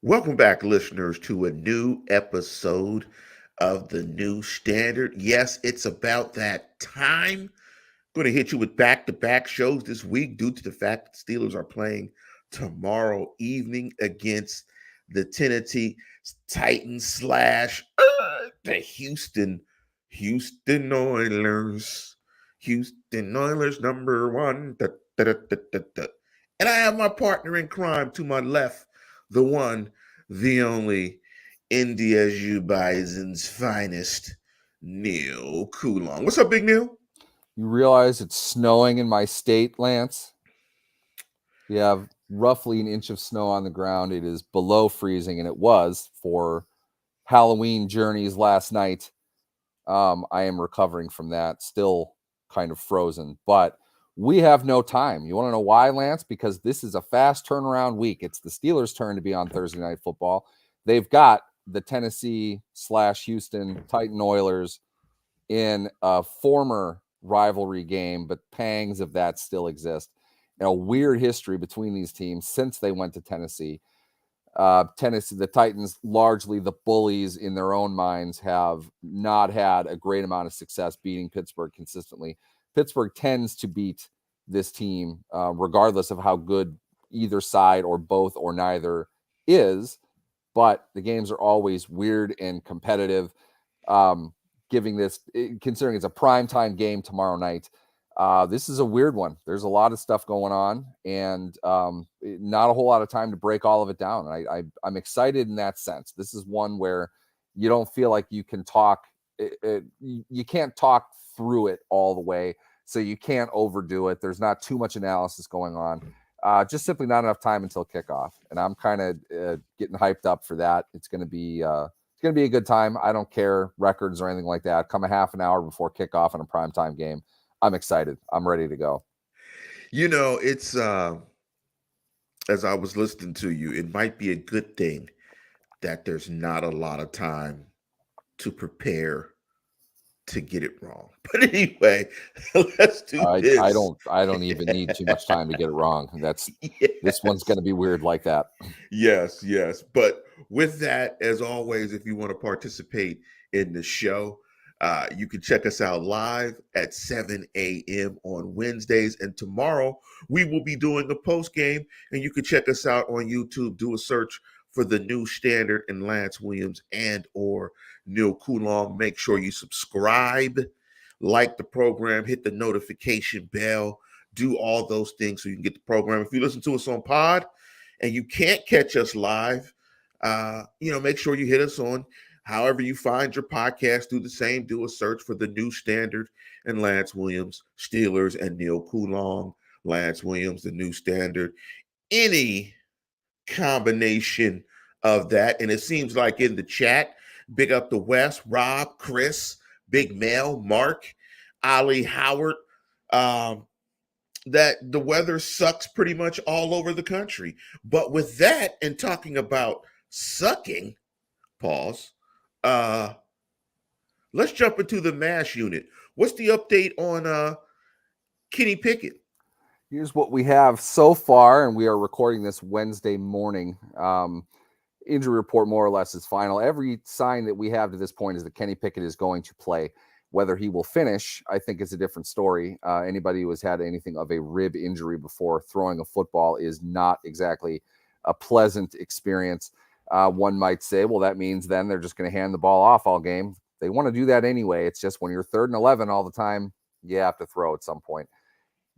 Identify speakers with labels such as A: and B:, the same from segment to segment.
A: Welcome back, listeners, to a new episode of the New Standard. Yes, it's about that time. Going to hit you with back-to-back shows this week due to the fact that the Steelers are playing tomorrow evening against the Tennessee Titans slash the Houston Oilers. Houston Oilers number one. Da, da, da, da, da, da. And I have my partner in crime to my left, the one, the only, India Bison's finest, Neil Coulon. What's up, Big Neil?
B: You realize it's snowing in my state, Lance? We have roughly an inch of snow on the ground. It is below freezing, and it was for Halloween journeys last night. I am recovering from that, still kind of frozen, but we have no time. You want to know why, Lance? Because this is a fast turnaround week. It's the Steelers' turn to be on Thursday Night Football. They've got the Tennessee / Houston Titan Oilers in a former rivalry game, but pangs of that still exist. And a weird history between these teams since they went to Tennessee. Tennessee, the Titans, largely the bullies in their own minds, have not had a great amount of success beating Pittsburgh consistently. Pittsburgh tends to beat this team, regardless of how good either side or both or neither is. But the games are always weird and competitive. Considering it's a primetime game tomorrow night, this is a weird one. There's a lot of stuff going on, and not a whole lot of time to break all of it down. I'm excited in that sense. This is one where you don't feel like you can talk. You can't talk through it all the way, so you can't overdo it. There's not too much analysis going on. Just simply not enough time until kickoff, and I'm kind of getting hyped up for that. It's going to be a good time. I don't care records or anything like that. Come a half an hour before kickoff in a primetime game. I'm excited. I'm ready to go.
A: It's as I was listening to you, it might be a good thing that there's not a lot of time to prepare to get it wrong. But anyway, let's do
B: I
A: this.
B: don't even need too much time to get it wrong. This one's
A: Yes.
B: going to be weird like that.
A: Yes, yes. But with that, as always, if you want to participate in the show, you can check us out live at 7 a.m. on Wednesdays. And tomorrow we will be doing a post game, and you can check us out on YouTube. Do a search for the New Standard and Lance Williams and or Neil Coulon. Make sure you subscribe, like the program, hit the notification bell, do all those things so you can get the program. If you listen to us on pod, and you can't catch us live, make sure you hit us on however you find your podcast. Do the same. Do a search for the New Standard and Lance Williams, Steelers, and Neil Coulon, Lance Williams, the New Standard. Any combination of that. And it seems like in the chat, big up the West, Rob, Chris, Big Mel, Mark, Ali, Howard. Um, that the weather sucks pretty much all over the country. But with that, and talking about sucking, pause, uh, let's jump into the M.A.S.H unit. What's the update on Kenny Pickett?
B: Here's what we have so far, and we are recording this Wednesday morning. Injury report more or less is final. Every sign that we have to this point is that Kenny Pickett is going to play. Whether he will finish, I think, is a different story. Anybody who has had anything of a rib injury before throwing a football is not exactly a pleasant experience. One might say, well, that means then they're just going to hand the ball off all game. They want to do that anyway. It's just when you're 3rd and 11 all the time, you have to throw at some point.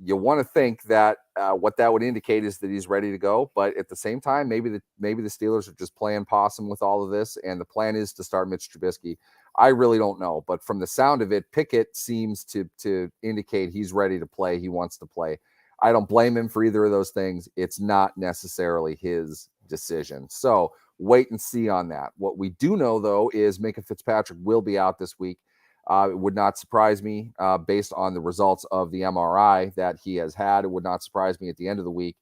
B: You want to think that what that would indicate is that he's ready to go, but at the same time, maybe the Steelers are just playing possum with all of this, and the plan is to start Mitch Trubisky. I really don't know, but from the sound of it, Pickett seems to indicate he's ready to play. He wants to play. I don't blame him for either of those things. It's not necessarily his decision. So wait and see on that. What we do know, though, is Minkah Fitzpatrick will be out this week. It would not surprise me based on the results of the MRI that he has had. It would not surprise me at the end of the week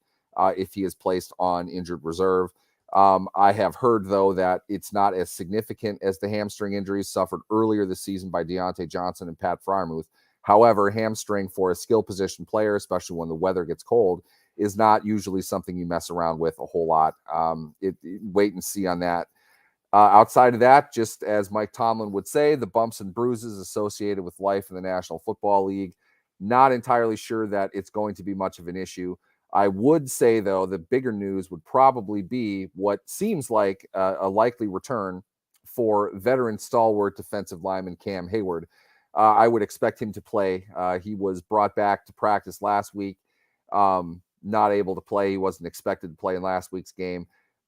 B: if he is placed on injured reserve. I have heard, though, that it's not as significant as the hamstring injuries suffered earlier this season by Deontay Johnson and Pat Freiermuth. However, hamstring for a skill position player, especially when the weather gets cold, is not usually something you mess around with a whole lot. Wait and see on that. Outside of that, just as Mike Tomlin would say, the bumps and bruises associated with life in the National Football League. Not entirely sure that it's going to be much of an issue. I would say, though, the bigger news would probably be what seems like a likely return for veteran stalwart defensive lineman Cam Hayward. I would expect him to play. He was brought back to practice last week, not able to play. He wasn't expected to play in last week's game.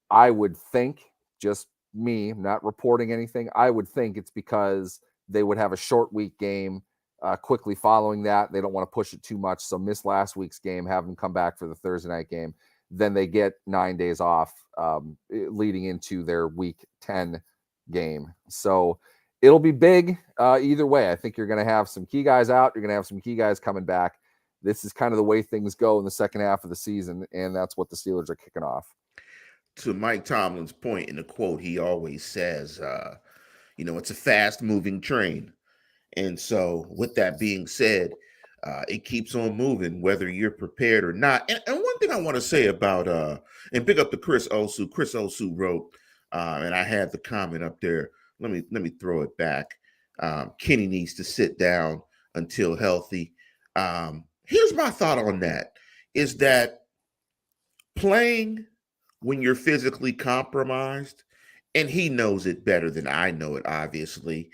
B: I would think, just me, not reporting anything, I would think it's because they would have a short week game quickly following that. They don't want to push it too much, so miss last week's game, have them come back for the Thursday night game. Then they get 9 days off leading into their week 10 game. So it'll be big either way. I think you're going to have some key guys out. You're going to have some key guys coming back. This is kind of the way things go in the second half of the season, and that's what the Steelers are kicking off.
A: To Mike Tomlin's point in the quote, he always says, it's a fast moving train. And so, with that being said, it keeps on moving, whether you're prepared or not. And one thing I want to say about, and pick up to Chris Osu. Chris Osu wrote, and I had the comment up there. Let me throw it back. Kenny needs to sit down until healthy. Here's my thought on that: is that playing when you're physically compromised, and he knows it better than I know it, obviously,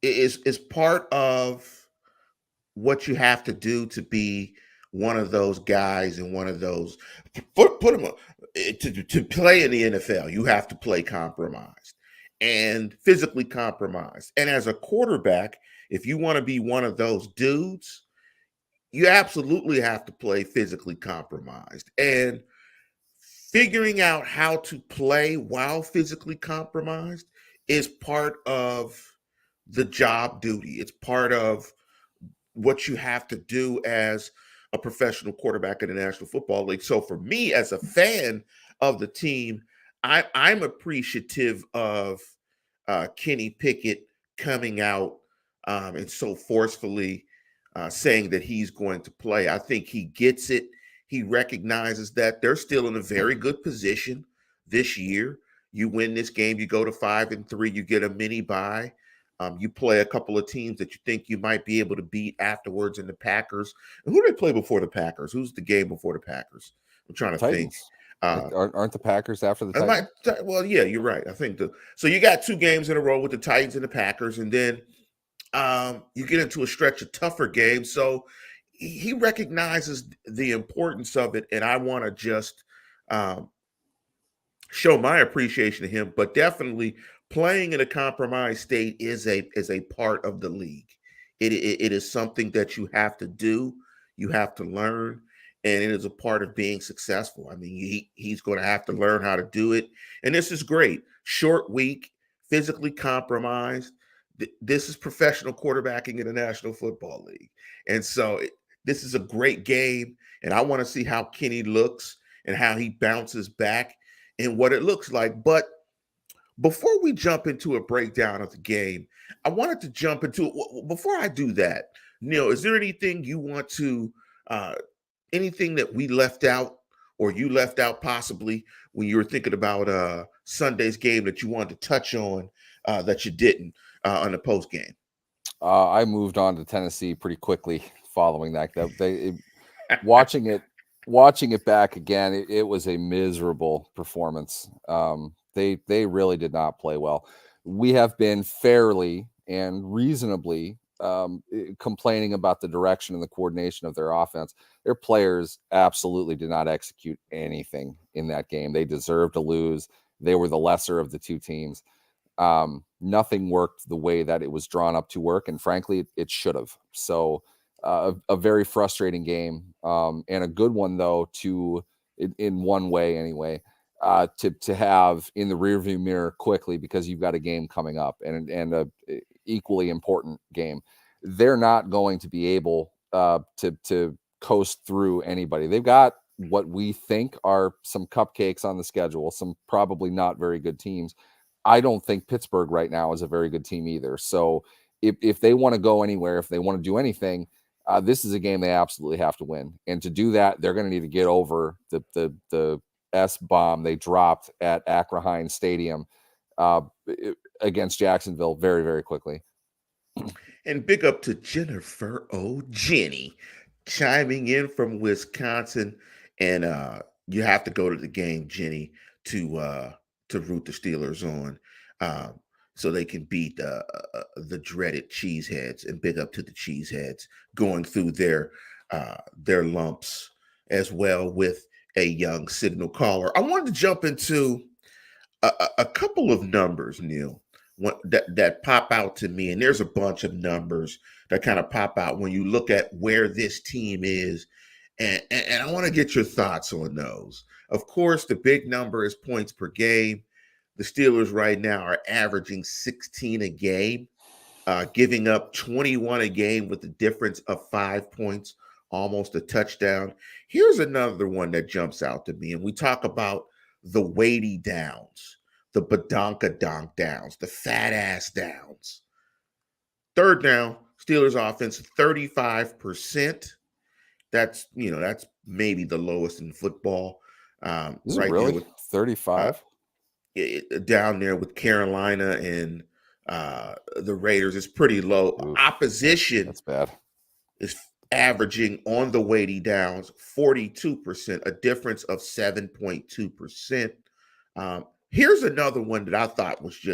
A: is part of what you have to do to be one of those guys and one of those put them to play in the NFL. You have to play compromised and physically compromised. And as a quarterback, if you want to be one of those dudes, you absolutely have to play physically compromised. And figuring out how to play while physically compromised is part of the job duty. It's part of what you have to do as a professional quarterback in the National Football League. So for me, as a fan of the team, I'm appreciative of Kenny Pickett coming out and so forcefully saying that he's going to play. I think he gets it. He recognizes that they're still in a very good position this year. You win this game, you go to 5-3, you get a mini bye. You play a couple of teams that you think you might be able to beat afterwards in the Packers. And who did they play before the Packers? Who's the game before the Packers? I'm trying to
B: Titans.
A: think.
B: Aren't the Packers after the Titans?
A: Well, yeah, you're right. I think so you got 2 games in a row with the Titans and the Packers, and then you get into a stretch of tougher games. So he recognizes the importance of it, and I want to just show my appreciation to him. But definitely, playing in a compromised state is a part of the league. It is something that you have to do, you have to learn, and it is a part of being successful. I mean, he's going to have to learn how to do it, and this is great. Short week, physically compromised. This is professional quarterbacking in the National Football League, and so this is a great game. And I want to see how Kenny looks and how he bounces back and what it looks like. But before we jump into a breakdown of the game, I wanted to jump into before I do that. Neil, is there anything you want to, anything that we left out or you left out possibly when you were thinking about Sunday's game that you wanted to touch on that you didn't on the post game?
B: I moved on to Tennessee pretty quickly following that. Watching it back again, it was a miserable performance. They really did not play well. We have been fairly and reasonably complaining about the direction and the coordination of their offense. Their players absolutely did not execute anything in that game. They deserved to lose. They were the lesser of the 2 teams. Nothing worked the way that it was drawn up to work, and frankly, it should have. So a very frustrating game, and a good one though, in one way anyway, to have in the rearview mirror quickly, because you've got a game coming up and a equally important game. They're not going to be able to coast through anybody. They've got what we think are some cupcakes on the schedule, some probably not very good teams. I don't think Pittsburgh right now is a very good team either. So if they want to go anywhere, if they want to do anything, This is a game they absolutely have to win, and to do that, they're going to need to get over the S bomb they dropped at Akron Stadium uh, against Jacksonville very, very quickly.
A: And big up to Jennifer Jenny chiming in from Wisconsin. And you have to go to the game, Jenny, to root the Steelers on, um, so they can beat the dreaded Cheeseheads. And big up to the Cheeseheads going through their lumps as well with a young signal caller. I wanted to jump into a couple of numbers, Neil, that pop out to me, and there's a bunch of numbers that kind of pop out when you look at where this team is, and I want to get your thoughts on those. Of course, the big number is points per game. The Steelers right now are averaging 16 a game, giving up 21 a game with a difference of 5 points, almost a touchdown. Here's another one that jumps out to me, and we talk about the weighty downs, the badonka donk downs, the fat ass downs. Third down, Steelers offense 35%. That's maybe the lowest in football.
B: Is it
A: Right there
B: really
A: with
B: 35?
A: down there with Carolina and the Raiders is pretty low.
B: Oof,
A: Opposition
B: that's bad.
A: is averaging on the weighty downs 42%, a difference of 7.2%. Here's another one that I thought was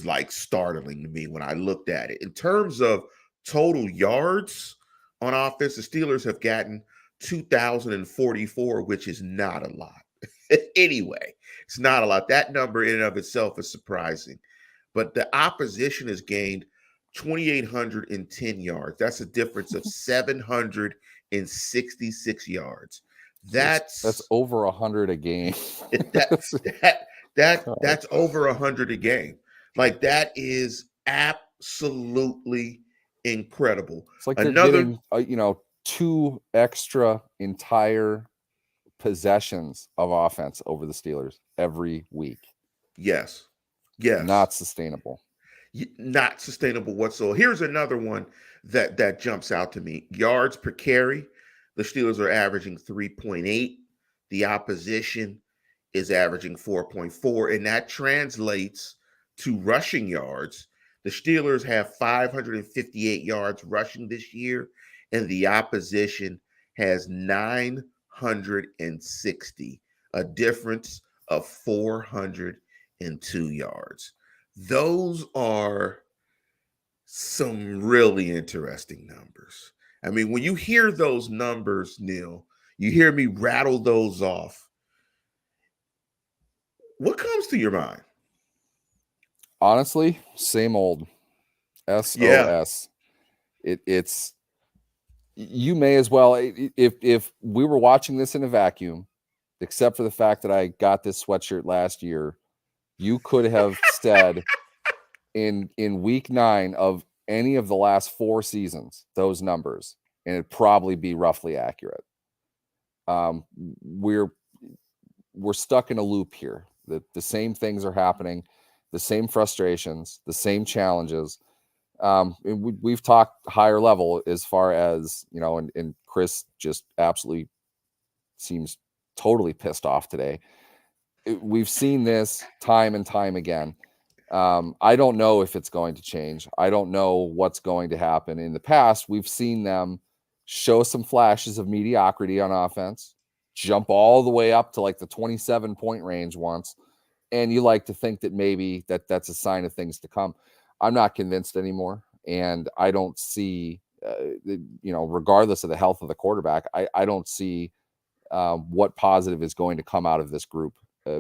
A: like startling to me when I looked at it. In terms of total yards on offense, the Steelers have gotten 2,044, which is not a lot. Anyway, it's not a lot. That number in and of itself is surprising. But the opposition has gained 2,810 yards. That's a difference of 766 yards.
B: That's over 100 a game.
A: that that's over 100 a game. Like that is absolutely incredible.
B: It's like they're
A: Another
B: getting 2 extra entire possessions of offense over the Steelers every week.
A: yes. Yes.
B: Not sustainable.
A: Not sustainable whatsoever. Here's another one that jumps out to me. Yards per carry. The Steelers are averaging 3.8. The opposition is averaging 4.4, and that translates to rushing yards. The Steelers have 558 yards rushing this year, and the opposition has 960, a difference of 402 yards. Those are some really interesting numbers. I mean, when you hear those numbers, Neil, you hear me rattle those off. What comes to your mind?
B: Honestly, same old.
A: Yeah.
B: SOS. It's you may as well, if we were watching this in a vacuum, except for the fact that I got this sweatshirt last year, you could have said in week 9 of any of the last 4 seasons those numbers, and it'd probably be roughly accurate. We're stuck in a loop here. The same things are happening, the same frustrations, the same challenges. We've talked higher level as far as, and Chris just absolutely seems totally pissed off today. We've seen this time and time again. I don't know if it's going to change. I don't know what's going to happen. In the past, we've seen them show some flashes of mediocrity on offense, jump all the way up to like the 27-point range once. And you like to think that maybe that's a sign of things to come. I'm not convinced anymore. And I don't see, regardless of the health of the quarterback, I don't see what positive is going to come out of this group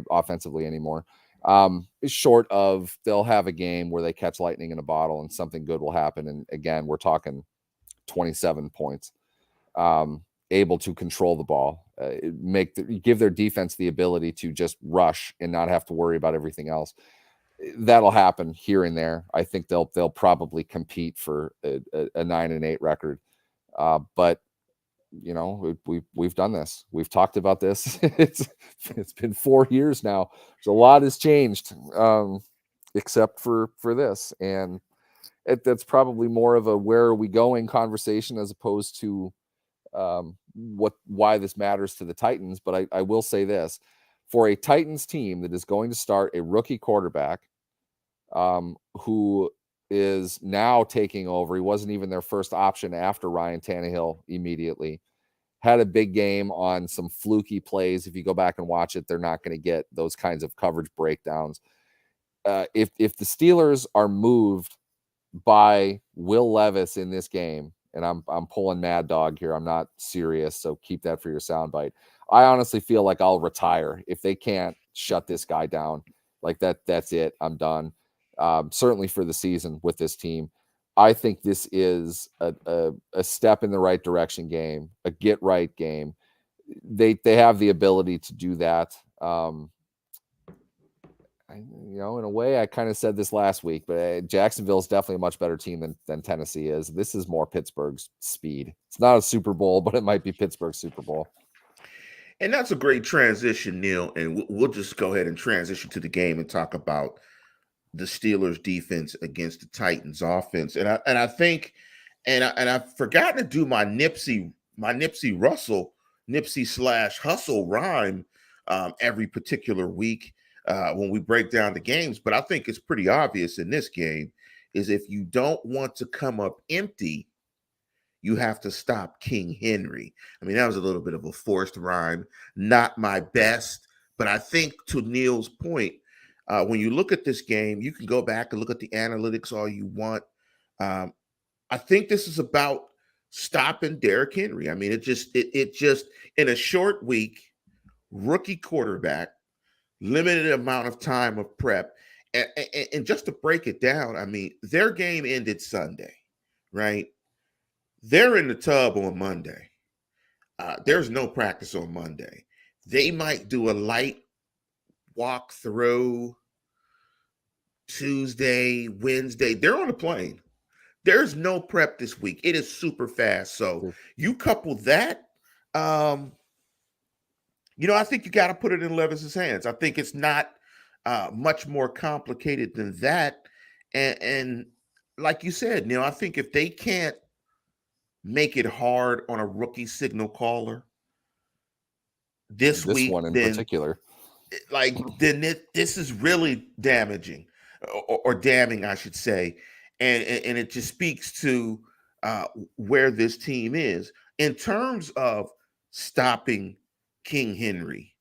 B: offensively anymore. Short of they'll have a game where they catch lightning in a bottle and something good will happen. And again, we're talking 27 points, able to control the ball, give their defense the ability to just rush and not have to worry about everything else. That'll happen here and there. I think they'll probably compete for a 9-8 record. But we've done this. We've talked about this. It's been 4 years now. So a lot has changed, except for this. And that's probably more of a where are we going conversation as opposed to why this matters to the Titans. But I will say this, for a Titans team that is going to start a rookie quarterback who is now taking over. He wasn't even their first option after Ryan Tannehill immediately. Had a big game on some fluky plays. If you go back and watch it, they're not going to get those kinds of coverage breakdowns. If the Steelers are moved by Will Levis in this game, and I'm pulling Mad Dog here, I'm not serious, so keep that for your soundbite. I honestly feel like I'll retire if they can't shut this guy down. Like that's it. I'm done. Certainly for the season with this team. I think this is a step in the right direction game, a get right game. They have the ability to do that. In a way, I kind of said this last week, but Jacksonville is definitely a much better team than Tennessee is. This is more Pittsburgh's speed. It's not a Super Bowl, but it might be Pittsburgh's Super Bowl.
A: And that's a great transition, Neil. And we'll just go ahead and transition to the game and talk about the Steelers' defense against the Titans' offense. And I think, and I've forgotten to do my Nipsey Russell, Nipsey / hustle rhyme every particular week when we break down the games. But I think it's pretty obvious in this game is if you don't want to come up empty, you have to stop King Henry. I mean, that was a little bit of a forced rhyme, not my best. But I think to Neil's point, when you look at this game, you can go back and look at the analytics all you want. I think this is about stopping Derrick Henry. I mean, it just in a short week, rookie quarterback, limited amount of time of prep, and just to break it down, I mean, their game ended Sunday, right? They're in the tub on Monday. There's no practice on Monday. They might do a light walk through Tuesday, Wednesday. They're on a plane. There's no prep this week. It is super fast. So you couple that, I think you got to put it in Levis's hands. I think it's not much more complicated than that. And like you said, Neil, I think if they can't make it hard on a rookie signal caller this week,
B: one in
A: then
B: particular,
A: this is really damaging or damning, I should say, and it just speaks to where this team is in terms of stopping King Henry.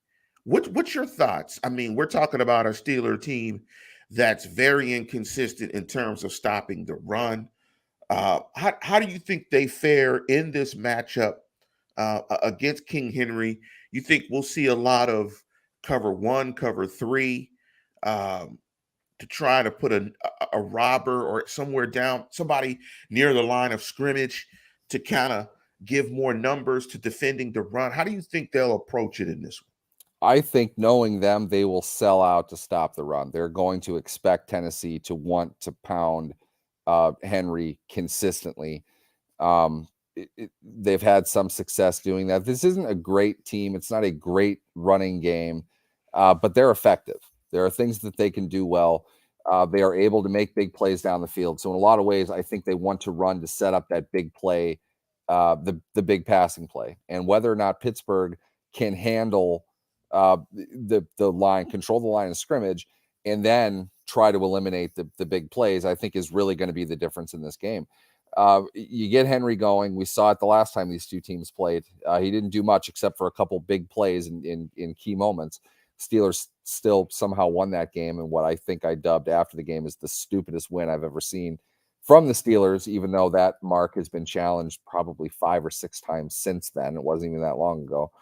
A: What's your thoughts? I mean, we're talking about a Steeler team that's very inconsistent in terms of stopping the run. How do you think they fare in this matchup against King Henry? You think we'll see a lot of cover one, cover three to try to put a robber or somebody near the line of scrimmage to kind of give more numbers to defending the run? How do you think they'll approach it in this one?
B: I think knowing them, they will sell out to stop the run. They're going to expect Tennessee to want to pound Henry consistently. They've had some success doing that. This isn't a great team. It's not a great running game, but they're effective. There are things that they can do well. They are able to make big plays down the field. So in a lot of ways, I think they want to run to set up that big play, the big passing play. And whether or not Pittsburgh can handle the line, control the line of scrimmage, and then try to eliminate the big plays, I think is really going to be the difference in this game. You get Henry going. We saw it the last time these two teams played. He didn't do much except for a couple big plays in key moments. Steelers still somehow won that game, and what I think I dubbed after the game is the stupidest win I've ever seen from the Steelers, even though that mark has been challenged probably 5 or 6 times since then. It wasn't even that long ago.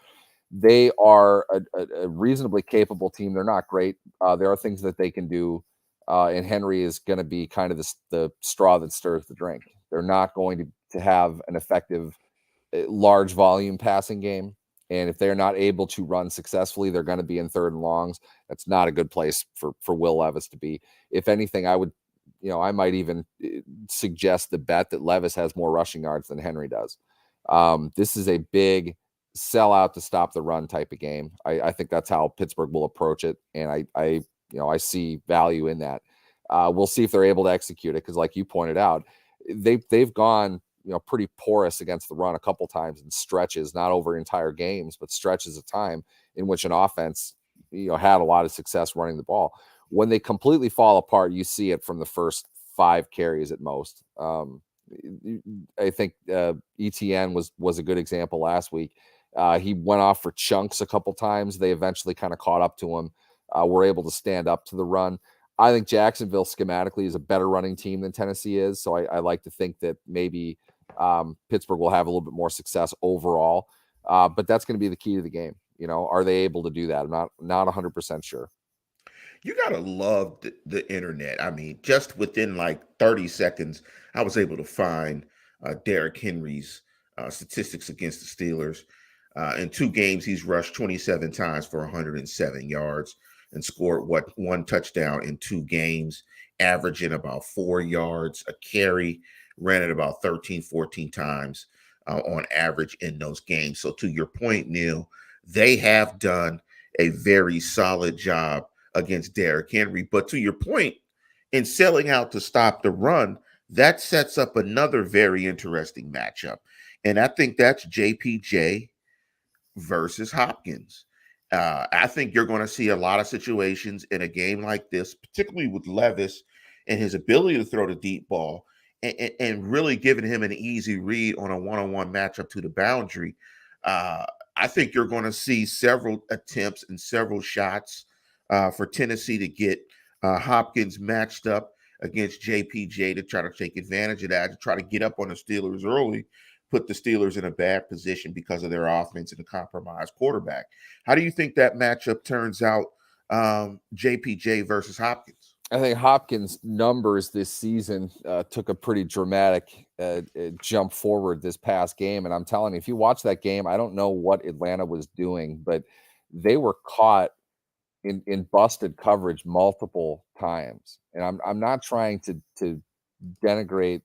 B: They are a reasonably capable team. They're not great. There are things that they can do, and Henry is going to be kind of the straw that stirs the drink. They're not going to have an effective, large volume passing game. And if they're not able to run successfully, they're going to be in third and longs. That's not a good place for Will Levis to be. If anything, I might even suggest the bet that Levis has more rushing yards than Henry does. This is a big sell out to stop the run type of game. I think that's how Pittsburgh will approach it. And I see value in that. We'll see if they're able to execute it because, like you pointed out, they've gone pretty porous against the run a couple times in stretches, not over entire games, but stretches of time in which an offense had a lot of success running the ball. When they completely fall apart, you see it from the first 5 carries at most. I think ETN was a good example last week. He went off for chunks a couple times. They eventually kind of caught up to him. Were able to stand up to the run. I think Jacksonville schematically is a better running team than Tennessee is. So I like to think that maybe Pittsburgh will have a little bit more success overall. But that's going to be the key to the game. Are they able to do that? I'm not 100% sure.
A: You gotta love the internet. I mean, just within like 30 seconds, I was able to find Derrick Henry's statistics against the Steelers. In 2 games, he's rushed 27 times for 107 yards and scored one touchdown in 2 games, averaging about 4 yards a carry, ran it about 13, 14 times on average in those games. So to your point, Neil, they have done a very solid job against Derrick Henry. But to your point, in selling out to stop the run, that sets up another very interesting matchup. And I think that's JPJ versus Hopkins. I think you're going to see a lot of situations in a game like this, particularly with Levis and his ability to throw the deep ball and really giving him an easy read on a one-on-one matchup to the boundary. I think you're going to see several attempts and several shots for Tennessee to get Hopkins matched up against JPJ to try to take advantage of that, to try to get up on the Steelers early, put the Steelers in a bad position because of their offense and a compromised quarterback. How do you think that matchup turns out, JPJ versus Hopkins?
B: I think Hopkins' numbers this season took a pretty dramatic jump forward this past game. And I'm telling you, if you watch that game, I don't know what Atlanta was doing, but they were caught in busted coverage multiple times. And I'm not trying to denigrate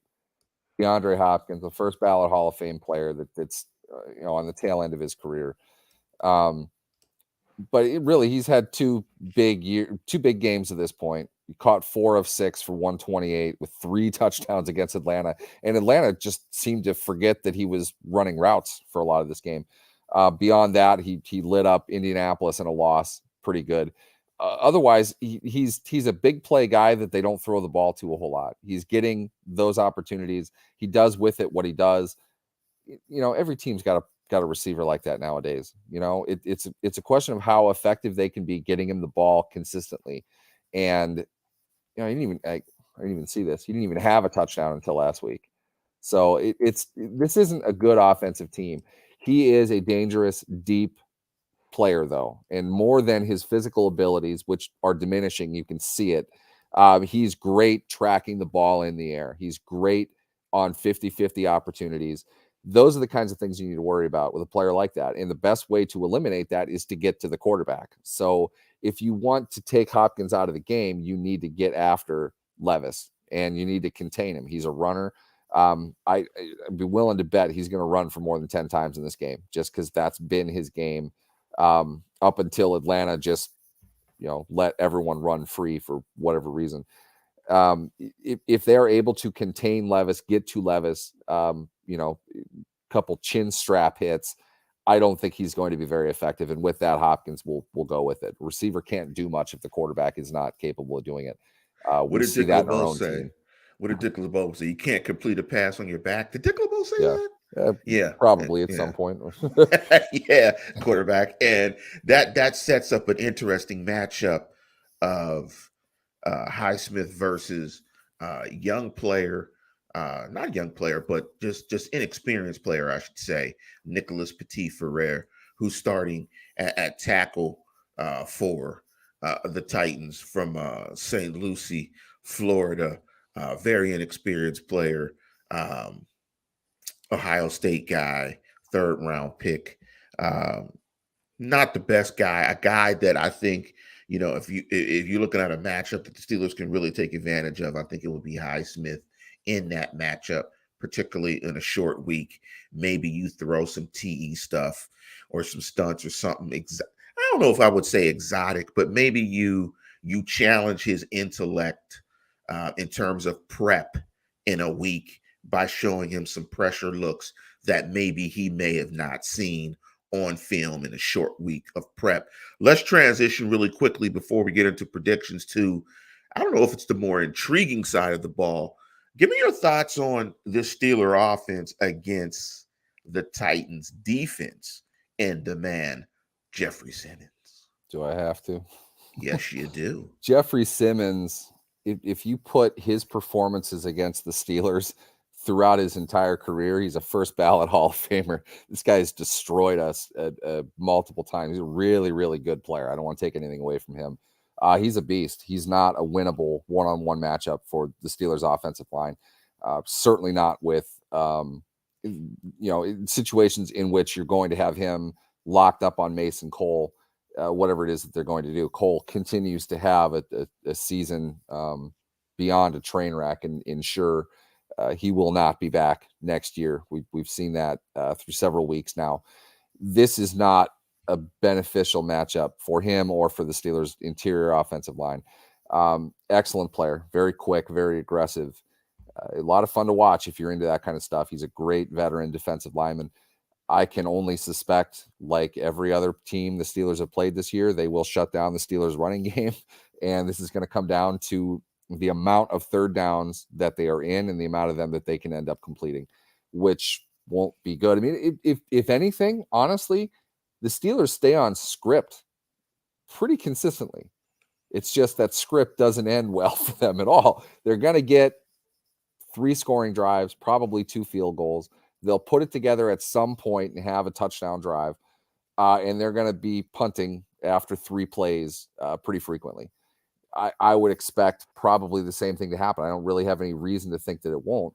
B: DeAndre Hopkins, the first ballot Hall of Fame player that's on the tail end of his career. But he's had two big games at this point. He caught 4 of 6 for 128 with 3 touchdowns against Atlanta, and Atlanta just seemed to forget that he was running routes for a lot of this game. Beyond that, he lit up Indianapolis in a loss pretty good. Otherwise, he's a big play guy that they don't throw the ball to a whole lot. He's getting those opportunities. He does with it what he does. Every team's got a receiver like that nowadays. It's a question of how effective they can be getting him the ball consistently. And I didn't even see this. He didn't even have a touchdown until last week. So this isn't a good offensive team. He is a dangerous, deep player, though, and more than his physical abilities, which are diminishing. You can see it. He's great tracking the ball in the air. He's great on 50-50 opportunities. Those are the kinds of things you need to worry about with a player like that. And the best way to eliminate that is to get to the quarterback. So if you want to take Hopkins out of the game, you need to get after Levis and you need to contain him. He's a runner. I'd be willing to bet he's going to run for more than 10 times in this game, just because that's been his game up until Atlanta just, let everyone run free for whatever reason. If they're able to contain Levis, get to Levis, couple chin strap hits, I don't think he's going to be very effective. And with that, Hopkins will go with it. Receiver can't do much if the quarterback is not capable of doing it.
A: What
B: We
A: did
B: see
A: Dick
B: that in our
A: LeBeau
B: own
A: say?
B: team.
A: What did Dick LeBeau say? You can't complete a pass on your back. Did Dick LeBeau say
B: Yeah.
A: that? Yeah,
B: Probably at
A: yeah.
B: some point.
A: Yeah, quarterback, and that sets up an interesting matchup of Highsmith versus young player, not young player, but just inexperienced player, I should say, Nicholas Petit Ferrer, who's starting at tackle for the Titans from St. Lucie, Florida. Very inexperienced player. Ohio State guy, 3rd-round pick. Um, Not the best guy, a guy that I think, if you're looking at a matchup that the Steelers can really take advantage of, I think it would be Highsmith in that matchup, particularly in a short week. Maybe you throw some TE stuff or some stunts or something. I don't know if I would say exotic, but maybe you challenge his intellect in terms of prep in a week by showing him some pressure looks that maybe he may have not seen on film in a short week of prep. Let's transition really quickly before we get into predictions to, I don't know if it's the more intriguing side of the ball. Give me your thoughts on this Steeler offense against the Titans defense and the man, Jeffrey Simmons.
B: Do I have to?
A: Yes, you do.
B: Jeffrey Simmons, if you put his performances against the Steelers throughout his entire career, he's a first ballot Hall of Famer. This guy's destroyed us multiple times. He's a really, really good player. I don't want to take anything away from him. He's a beast. He's not a winnable one-on-one matchup for the Steelers' offensive line. Certainly not with situations in which you're going to have him locked up on Mason Cole. Whatever it is that they're going to do. Cole continues to have a season beyond a train wreck, and ensure he will not be back next year. We've seen that through several weeks now. This is not a beneficial matchup for him or for the Steelers' interior offensive line. Excellent player, very quick, very aggressive. A lot of fun to watch if you're into that kind of stuff. He's a great veteran defensive lineman. I can only suspect, like every other team the Steelers have played this year, they will shut down the Steelers running game. And this is going to come down to the amount of third downs that they are in and the amount of them that they can end up completing, which won't be good. I mean, if anything, honestly, the Steelers stay on script pretty consistently. It's just that script doesn't end well for them at all. They're going to get 3 scoring drives, probably 2 field goals. They'll put it together at some point and have a touchdown drive, and they're going to be punting after 3 plays pretty frequently. I would expect probably the same thing to happen. I don't really have any reason to think that it won't.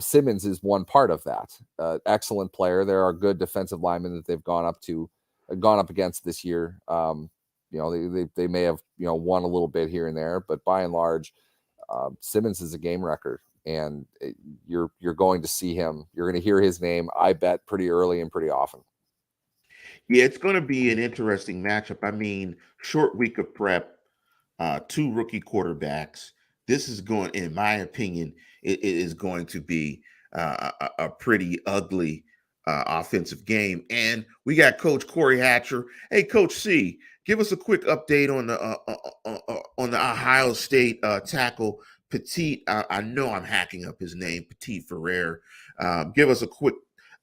B: Simmons is one part of that. Excellent player. There are good defensive linemen that they've gone up against this year. They may have won a little bit here and there, but by and large, Simmons is a game record. And you're going to see him. You're going to hear his name, I bet, pretty early and pretty often.
A: Yeah, it's going to be an interesting matchup. I mean, short week of prep, 2 rookie quarterbacks. This is going, in my opinion, it is going to be a pretty ugly offensive game. And we got Coach Corey Hatcher. Hey, Coach C, give us a quick update on the Ohio State tackle Petit. I know I'm hacking up his name, Petit Ferrer. Give us a quick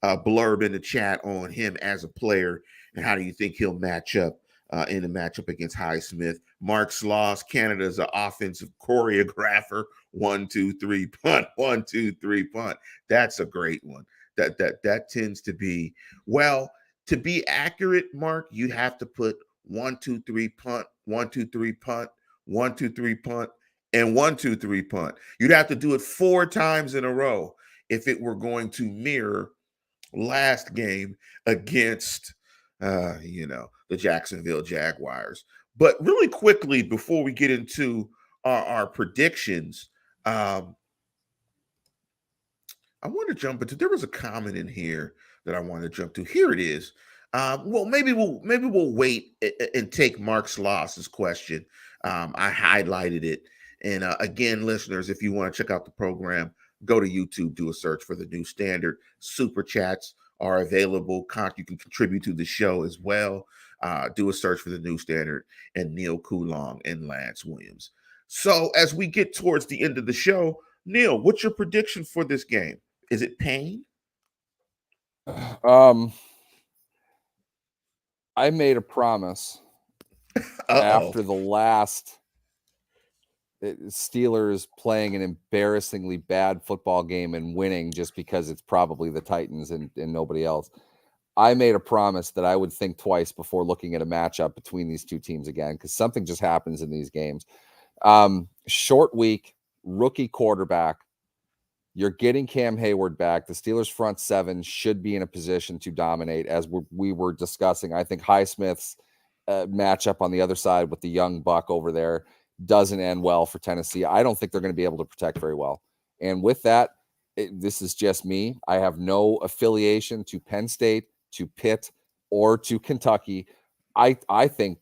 A: blurb in the chat on him as a player, and how do you think he'll match up in the matchup against Highsmith. Mark Sloss, Canada's offensive choreographer. 1, 2, 3 punt. 1, 2, 3 punt. That's a great one. That tends to be, well, to be accurate, Mark, you have to put 1, 2, 3 punt, 1, 2, 3 punt, 1, 2, 3 punt, and 1, 2, 3 punt. You'd have to do it 4 times in a row if it were going to mirror last game against the Jacksonville Jaguars. But really quickly, before we get into our predictions, I want to jump into, there was a comment in here that I want to jump to. Here it is. Well, maybe we'll wait and take Mark Sloss's question. I highlighted it. And again, listeners, if you want to check out the program, go to YouTube, do a search for the New Standard. Super chats are available. You can contribute to the show as well. Do a search for the New Standard and Neil Coulong and Lance Williams. So as we get towards the end of the show, Neil, what's your prediction for this game? Is it pain?
B: I made a promise after the last Steelers playing an embarrassingly bad football game and winning just because it's probably the Titans and nobody else. I made a promise that I would think twice before looking at a matchup between these two teams again, because something just happens in these games. Short week, rookie quarterback. You're getting Cam Hayward back. The Steelers' front 7 should be in a position to dominate, as we were discussing. I think Highsmith's matchup on the other side with the young buck over there doesn't end well for Tennessee. I don't think they're going to be able to protect very well. And with that, this is just me. I have no affiliation to Penn State, to Pitt, or to Kentucky. I think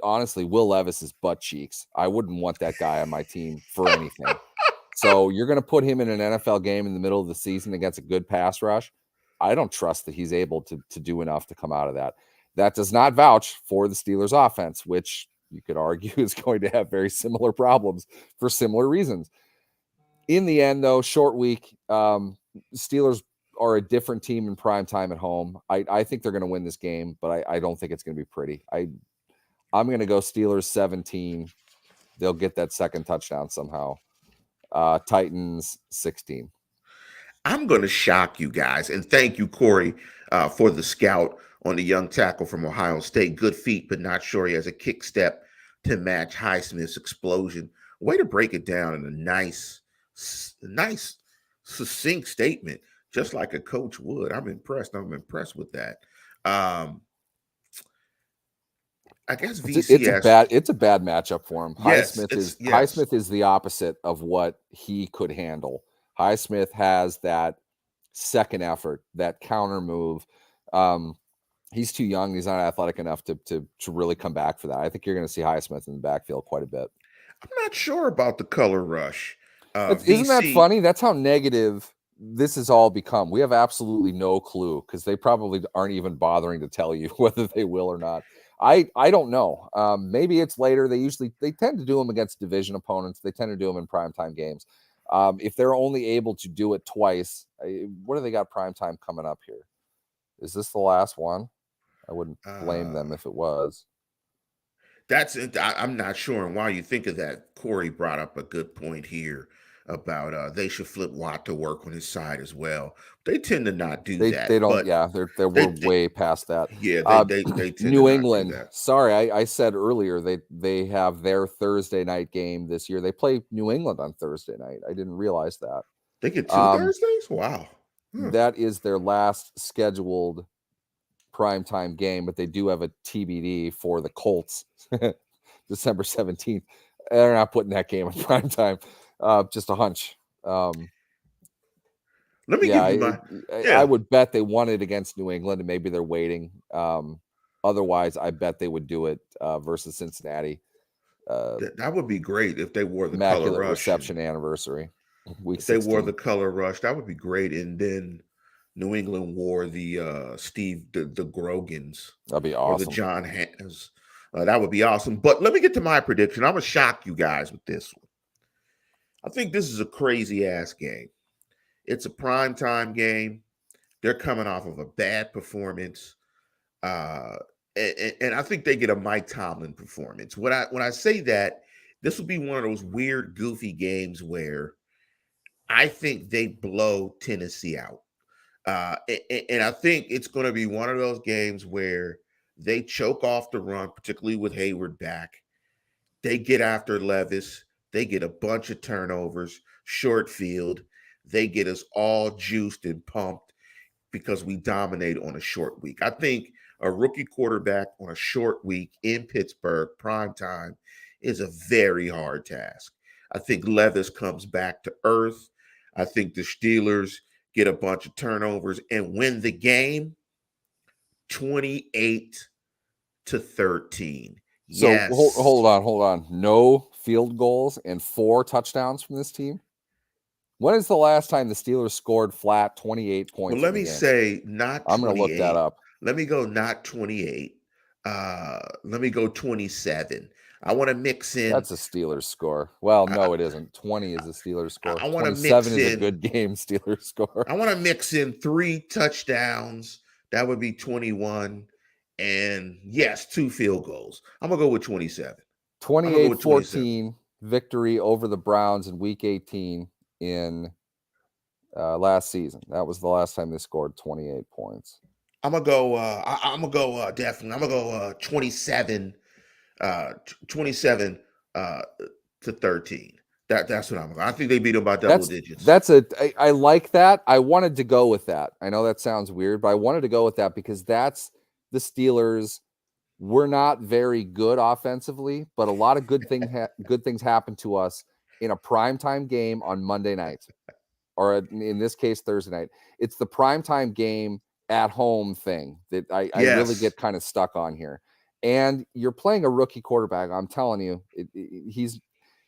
B: honestly, Will Levis is butt cheeks. I wouldn't want that guy on my team for anything. So you're going to put him in an NFL game in the middle of the season against a good pass rush. I don't trust that he's able to do enough to come out of that. That does not vouch for the Steelers offense, which you could argue is going to have very similar problems for similar reasons. In the end, though, short week, Steelers are a different team in prime time at home. I think they're going to win this game, but I don't think it's going to be pretty. I'm going to go Steelers 17. They'll get that second touchdown somehow. Titans 16.
A: I'm going to shock you guys. And thank you, Corey, for the scout on the young tackle from Ohio State. Good feet, but not sure he has a kick step to match Highsmith's explosion. Way to break it down in a nice, succinct statement, just like a coach would. I'm impressed. I'm impressed with that. I guess VCS.
B: It's a bad matchup for him.
A: Yes,
B: Highsmith is the opposite of what he could handle. Highsmith has that second effort, that counter move. He's too young. He's not athletic enough to really come back for that. I think you're going to see Highsmith in the backfield quite a bit.
A: I'm not sure about the color rush.
B: Isn't that funny? That's how negative this has all become. We have absolutely no clue because they probably aren't even bothering to tell you whether they will or not. I don't know. Maybe it's later. They tend to do them against division opponents. They tend to do them in primetime games. If they're only able to do it twice, what do they got primetime coming up here? Is this the last one? I wouldn't blame them if it was.
A: That's it. I'm not sure. And while you think of that, Corey brought up a good point here about they should flip Watt to work on his side as well. They tend to not do that.
B: They don't. Yeah, we're way past that.
A: Yeah, they tend
B: New
A: to
B: England.
A: Not do that.
B: Sorry, I said earlier they have their Thursday night game this year. They play New England on Thursday night. I didn't realize that.
A: They get 2 Thursdays. Wow,
B: that is their last scheduled primetime game, but they do have a TBD for the Colts, December 17th. They're not putting that game in primetime. Just a hunch.
A: Let me give you my.
B: I would bet they won it against New England, and maybe they're waiting. Otherwise, I bet they would do it versus Cincinnati.
A: That would be great if they wore the
B: Immaculate
A: color rush.
B: Reception anniversary. Week
A: if
B: 16.
A: They wore the color rush. That would be great. And then New England wore the the Grogans.
B: That'd be awesome.
A: Or the John Hanns. That would be awesome. But let me get to my prediction. I'm gonna shock you guys with this one. I think this is a crazy ass game. It's a primetime game. They're coming off of a bad performance. And I think they get a Mike Tomlin performance. When I say that, this will be one of those weird, goofy games where I think they blow Tennessee out. And I think it's going to be one of those games where they choke off the run, particularly with Hayward back. They get after Levis. They get a bunch of turnovers, short field. They get us all juiced and pumped because we dominate on a short week. I think a rookie quarterback on a short week in Pittsburgh, prime time, is a very hard task. I think Levis comes back to earth. I think the Steelers get a bunch of turnovers and win the game 28-13.
B: So
A: yes.
B: hold on. No field goals and 4 touchdowns from this team. When is the last time the Steelers scored flat 28 points?
A: Well, let me say not 28.
B: I'm going to look that up.
A: Let me go not 28. Let me go 27. I want to mix in.
B: That's a Steelers score. Well, no, it isn't. 20 is a Steelers score.
A: I want to mix in.
B: 27 is a good game Steelers score.
A: I want to mix in 3 touchdowns. That would be 21. And yes, 2 field goals. I'm going to go with 27.
B: 28-14 victory over the Browns in week 18 in last season. That was the last time they scored 28 points.
A: I'm gonna go. I'm gonna go. Definitely. I'm gonna go 27. 27 to 13. That's what I'm going. I think they beat them by double digits.
B: I like that. I wanted to go with that. I know that sounds weird, but I wanted to go with that because that's the Steelers. We're not very good offensively, but a lot of good things happen to us in a primetime game on Monday night, or in this case, Thursday night. It's the primetime game at home thing that I really get kind of stuck on here. and you're playing a rookie quarterback. I'm telling you,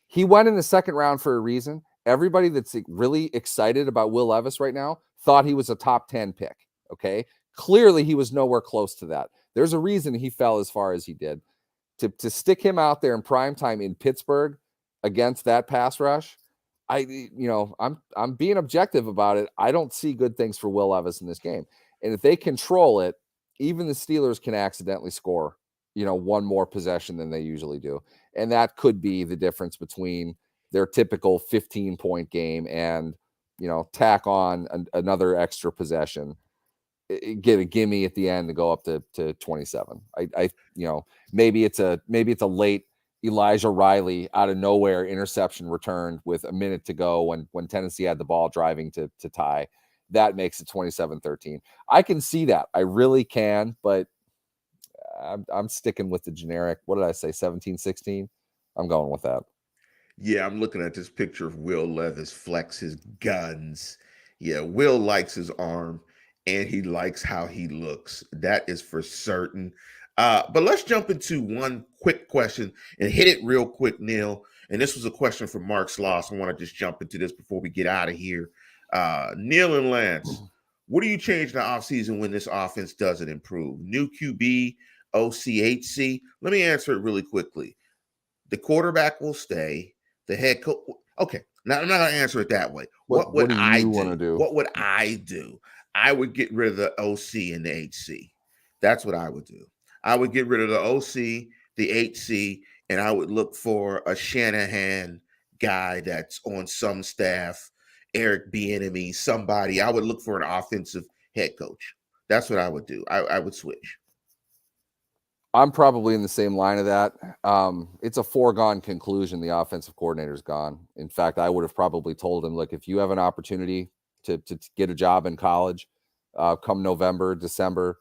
B: he went in the second round for a reason. Everybody that's really excited about Will Levis right now thought he was a top 10 pick. Okay. Clearly, he was nowhere close to that. There's a reason he fell as far as he did. To stick him out there in prime time in Pittsburgh against that pass rush, I'm being objective about it. I don't see good things for Will Levis in this game. And if they control it, even the Steelers can accidentally score, one more possession than they usually do. And that could be the difference between their typical 15-point game and, tack on another extra possession, get a gimme at the end to go up to 27. Maybe it's a late Elijah Riley out of nowhere interception return with a minute to go when Tennessee had the ball driving to tie. That makes it 27-13. I can see that. I really can, but I'm sticking with the generic. What did I say? 17-16? I'm going with that.
A: Yeah, I'm looking at this picture of Will Levis flex his guns. Yeah, Will likes his arm and he likes how he looks. That is for certain. But let's jump into one quick question and hit it real quick, Neil. And this was a question from Mark Sloss. I want to just jump into this before we get out of here. Neil and Lance, what do you change in the offseason when this offense doesn't improve? New QB, OCHC? Let me answer it really quickly. The quarterback will stay. The head coach. Okay, now I'm not going to answer it that way. What would I do? What would I do? I would get rid of the OC and the HC. That's what I would do. I would get rid of the OC, the HC, and I would look for a Shanahan guy that's on some staff, Eric Bieniemy, somebody. I would look for an offensive head coach. That's what I would do. I would switch.
B: I'm probably in the same line of that. It's a foregone conclusion. The offensive coordinator's gone. In fact, I would have probably told him, look, if you have an opportunity to get a job in college, come November, December,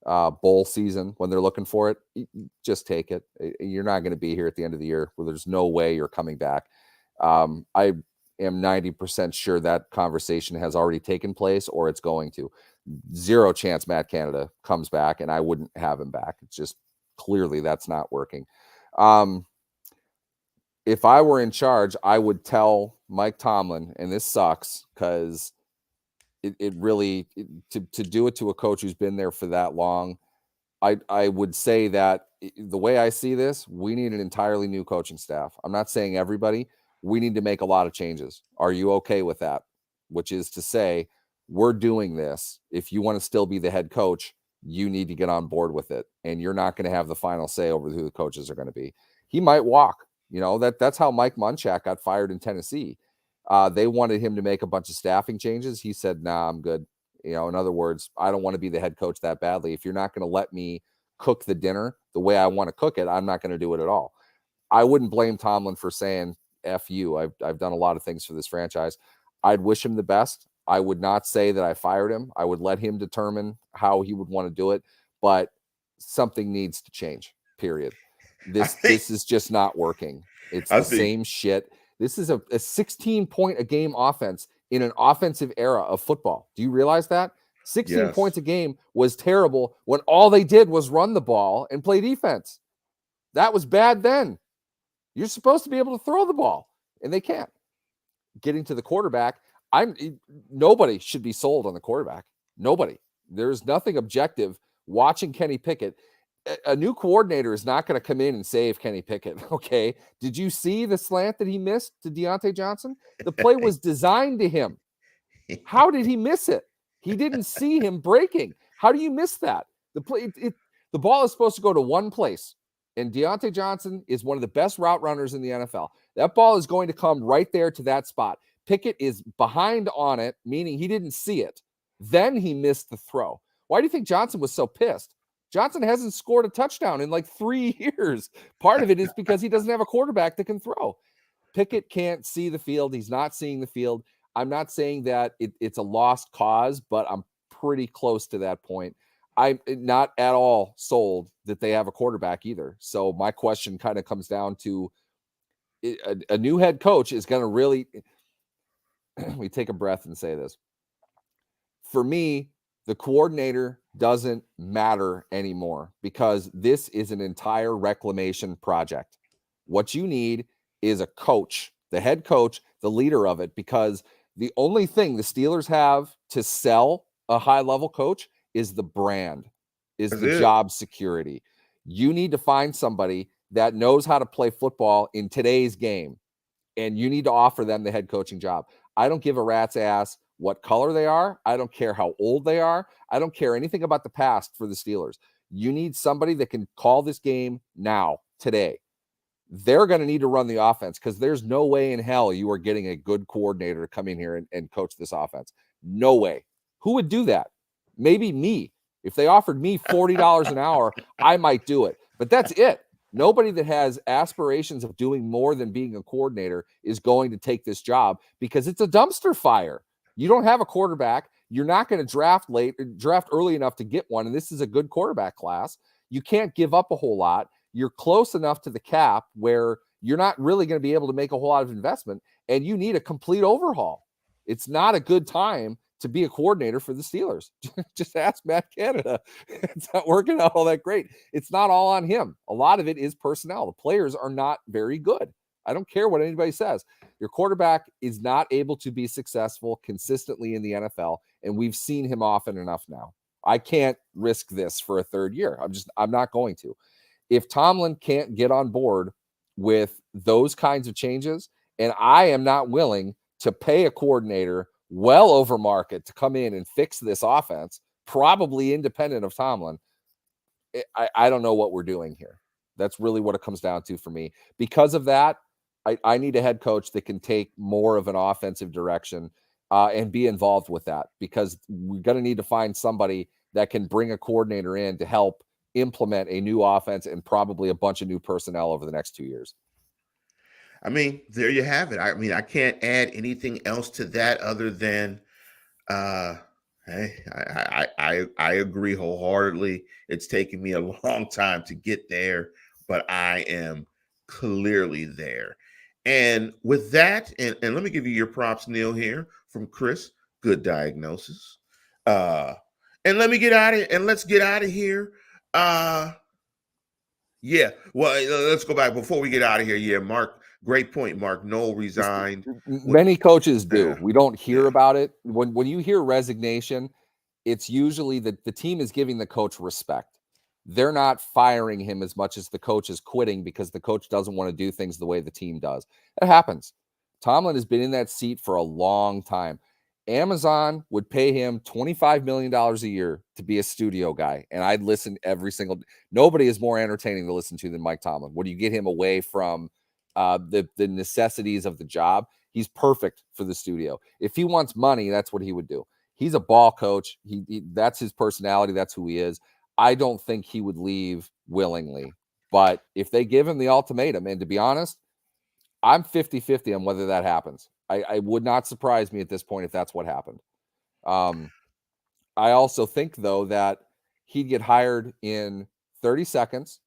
B: bowl season, when they're looking for it, just take it. You're not going to be here at the end of the year where there's no way you're coming back. I am 90% sure that conversation has already taken place or it's going to. Zero chance Matt Canada comes back, and I wouldn't have him back. It's just clearly that's not working. If I were in charge, I would tell Mike Tomlin, and this sucks because it really to do it to a coach who's been there for that long. I would say that the way I see this, we need an entirely new coaching staff. I'm not saying everybody. We need to make a lot of changes. Are you okay with that? Which is to say, we're doing this. If you want to still be the head coach, you need to get on board with it. And you're not going to have the final say over who the coaches are going to be. He might walk. That's how Mike Munchak got fired in Tennessee. They wanted him to make a bunch of staffing changes. He said, nah, I'm good. In other words, I don't want to be the head coach that badly. If you're not going to let me cook the dinner the way I want to cook it, I'm not going to do it at all. I wouldn't blame Tomlin for saying, F you. I've done a lot of things for this franchise. I'd wish him the best. I would not say that I fired him. I would let him determine how he would want to do it, but something needs to change, period. This is just not working. It's the same shit. This is a 16-point a game offense in an offensive era of football. Do you realize that? 16 points a game was terrible when all they did was run the ball and play defense. That was bad then. You're supposed to be able to throw the ball, and they can't. Getting to the quarterback, nobody should be sold on the quarterback. Nobody. There's nothing objective watching Kenny Pickett. A new coordinator is not going to come in and save Kenny Pickett, okay? Did you see the slant that he missed to Deontay Johnson? The play was designed to him. How did he miss it? He didn't see him breaking. How do you miss that? The ball is supposed to go to one place, and Deontay Johnson is one of the best route runners in the NFL. That ball is going to come right there to that spot. Pickett is behind on it, meaning he didn't see it. Then he missed the throw. Why do you think Johnson was so pissed? Johnson hasn't scored a touchdown in like 3 years. Part of it is because he doesn't have a quarterback that can throw. Pickett can't see the field. He's not seeing the field. I'm not saying that it's a lost cause, but I'm pretty close to that point. I'm not at all sold that they have a quarterback either. So my question kind of comes down to a new head coach is going to really, we take a breath and say this. For me, the coordinator doesn't matter anymore because this is an entire reclamation project. What you need is a coach, the head coach, the leader of it, because the only thing the Steelers have to sell a high-level coach is the brand, is
A: That's
B: the
A: it.
B: job security. You need to find somebody that knows how to play football in today's game, and you need to offer them the head coaching job. I don't give a rat's ass what color they are. I don't care how old they are. I don't care anything about the past for the Steelers. You need somebody that can call this game now, today. They're going to need to run the offense because there's no way in hell you are getting a good coordinator to come in here and coach this offense. No way. Who would do that? Maybe me. If they offered me $40 an hour, I might do it. But that's it. Nobody that has aspirations of doing more than being a coordinator is going to take this job because it's a dumpster fire. You don't have a quarterback. You're not going to draft early enough to get one. And this is a good quarterback class. You can't give up a whole lot. You're close enough to the cap where you're not really going to be able to make a whole lot of investment, and you need a complete overhaul. It's not a good time to be a coordinator for the Steelers. Just ask Matt Canada. It's not working out all that great. It's not all on him. A lot of it is personnel. The players are not very good. I don't care what anybody says. Your quarterback is not able to be successful consistently in the NFL, and we've seen him often enough now. I can't risk this for a third year. I'm not going to. If Tomlin can't get on board with those kinds of changes, and I am not willing to pay a coordinator well over market to come in and fix this offense, probably independent of Tomlin, I don't know what we're doing here. That's really what it comes down to for me. Because of that, I need a head coach that can take more of an offensive direction and be involved with that, because we're going to need to find somebody that can bring a coordinator in to help implement a new offense and probably a bunch of new personnel over the next 2 years.
A: I mean, there you have it. I mean, I can't add anything else to that other than uh hey, I agree wholeheartedly. It's taken me a long time to get there, but I am clearly there. And with that, and let me give you your props, Neil, here from Chris. Good diagnosis. Uh and let me get out of and let's get out of here. Uh yeah. Well, let's go back before we get out of here. Yeah, Mark, great point. Mark Noel resigned. What?
B: Many coaches do.
A: Yeah,
B: We don't hear
A: yeah.
B: about it. When you hear resignation, it's usually that the team is giving the coach respect. They're not firing him as much as the coach is quitting because the coach doesn't want to do things the way the team does. It happens. Tomlin has been in that seat for a long time. Amazon would pay him $25 million a year to be a studio guy, and I'd listen every single. Nobody is more entertaining to listen to than Mike Tomlin. What do you get him away from the necessities of the job? He's perfect for the studio. If he wants money, that's what he would do. He's a ball coach. That's his personality. That's who he is. I don't think he would leave willingly. But if they give him the ultimatum, and to be honest, I'm 50-50 on whether that happens. I would not surprise me at this point if that's what happened. Um, I also think, though, that he'd get hired in 30 seconds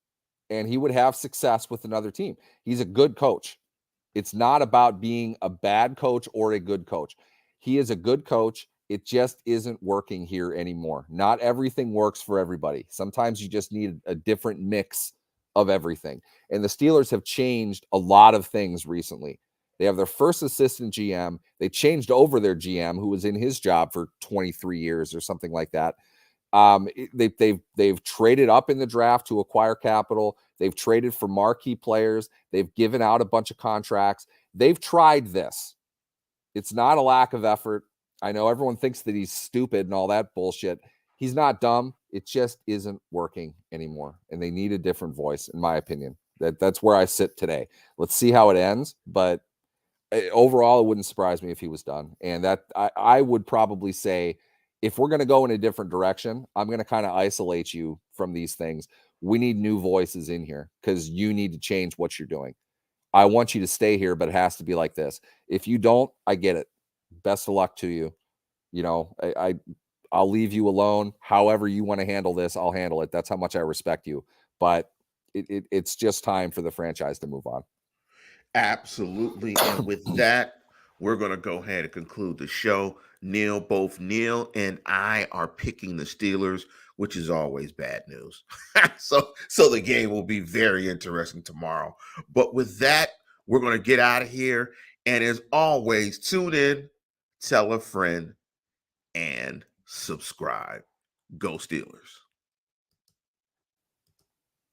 B: and he would have success with another team. He's a good coach. It's not about being a bad coach or a good coach. He is a good coach. It just isn't working here anymore. Not everything works for everybody. Sometimes you just need a different mix of everything. And the Steelers have changed a lot of things recently. They have their first assistant GM. They changed over their GM, who was in his job for 23 years or something like that. They've traded up in the draft to acquire capital. They've traded for marquee players. They've given out a bunch of contracts. They've tried this. It's not a lack of effort. I know everyone thinks that he's stupid and all that bullshit. He's not dumb. It just isn't working anymore. And they need a different voice, in my opinion. That's where I sit today. Let's see how it ends. But overall, it wouldn't surprise me if he was done. And that I would probably say, if we're going to go in a different direction, I'm going to kind of isolate you from these things. We need new voices in here because you need to change what you're doing. I want you to stay here, but it has to be like this. If you don't, I get it. Best of luck to you. You know, I'll leave you alone. However you want to handle this, I'll handle it. That's how much I respect you. But it's just time for the franchise to move on.
A: Absolutely. And with that, we're going to go ahead and conclude the show. Both Neil and I are picking the Steelers which is always bad news. So the game will be very interesting tomorrow. But with that, we're going to get out of here. And as always, tune in, tell a friend, and subscribe. Go Steelers.